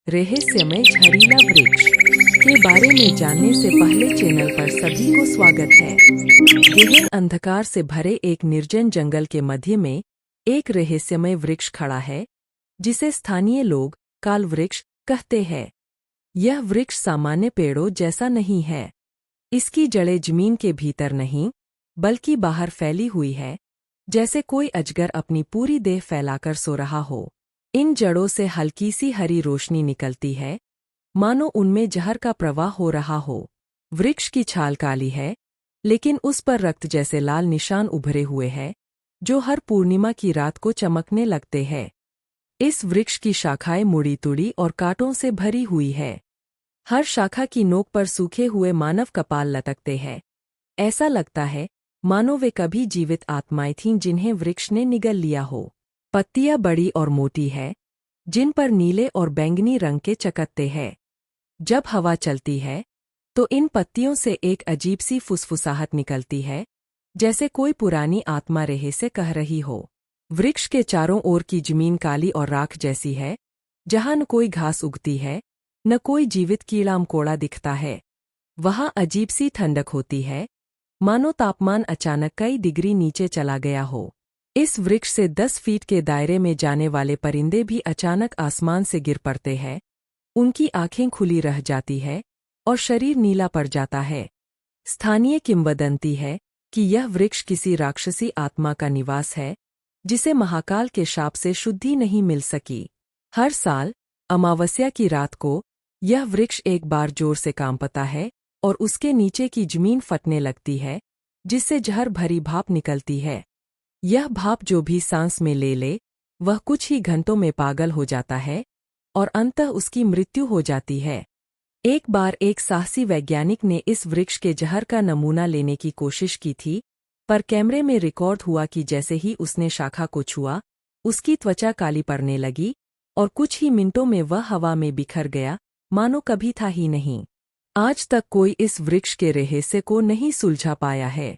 रहस्यमय झरीला वृक्ष के बारे में जानने से पहले चैनल पर सभी को स्वागत है। गहन अंधकार से भरे एक निर्जन जंगल के मध्य में एक रहस्यमय वृक्ष खड़ा है, जिसे स्थानीय लोग काल वृक्ष कहते हैं। यह वृक्ष सामान्य पेड़ों जैसा नहीं है। इसकी जड़ें जमीन के भीतर नहीं, बल्कि बाहर फैली हुई है, जैसे कोई अजगर अपनी पूरी देह फैलाकर सो रहा हो। इन जड़ों से हल्की सी हरी रोशनी निकलती है, मानो उनमें जहर का प्रवाह हो रहा हो। वृक्ष की छाल काली है, लेकिन उस पर रक्त जैसे लाल निशान उभरे हुए हैं, जो हर पूर्णिमा की रात को चमकने लगते हैं। इस वृक्ष की शाखाएं मुड़ी तुड़ी और कांटों से भरी हुई है। हर शाखा की नोक पर सूखे हुए मानव कपाल लटकते हैं। ऐसा लगता है मानो वे कभी जीवित आत्माएं थीं जिन्हें वृक्ष ने निगल लिया हो। पत्तियां बड़ी और मोटी है, जिन पर नीले और बैंगनी रंग के चकत्ते हैं। जब हवा चलती है तो इन पत्तियों से एक अजीब सी फुसफुसाहट निकलती है, जैसे कोई पुरानी आत्मा रेहे से कह रही हो। वृक्ष के चारों ओर की जमीन काली और राख जैसी है, जहां न कोई घास उगती है, न कोई जीवित कीड़ा मकोड़ा दिखता है। वहां अजीब सी ठंडक होती है, मानो तापमान अचानक कई डिग्री नीचे चला गया हो। इस वृक्ष से 10 फीट के दायरे में जाने वाले परिंदे भी अचानक आसमान से गिर पड़ते हैं। उनकी आंखें खुली रह जाती है और शरीर नीला पड़ जाता है। स्थानीय किंवदंती है कि यह वृक्ष किसी राक्षसी आत्मा का निवास है, जिसे महाकाल के शाप से शुद्धि नहीं मिल सकी। हर साल अमावस्या की रात को यह वृक्ष एक बार जोर से कांपता है और उसके नीचे की जमीन फटने लगती है, जिससे जहर भरी भाप निकलती है। यह भाप जो भी सांस में ले वह कुछ ही घंटों में पागल हो जाता है और अंततः उसकी मृत्यु हो जाती है। एक बार एक साहसी वैज्ञानिक ने इस वृक्ष के जहर का नमूना लेने की कोशिश की थी, पर कैमरे में रिकॉर्ड हुआ कि जैसे ही उसने शाखा को छुआ, उसकी त्वचा काली पड़ने लगी और कुछ ही मिनटों में वह हवा में बिखर गया, मानो कभी था ही नहीं। आज तक कोई इस वृक्ष के रहस्य को नहीं सुलझा पाया है।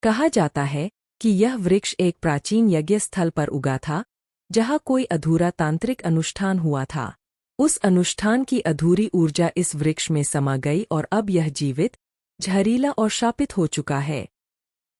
कहा जाता है कि यह वृक्ष एक प्राचीन यज्ञ स्थल पर उगा था, जहां कोई अधूरा तांत्रिक अनुष्ठान हुआ था। उस अनुष्ठान की अधूरी ऊर्जा इस वृक्ष में समा गई और अब यह जीवित, जहरीला और शापित हो चुका है।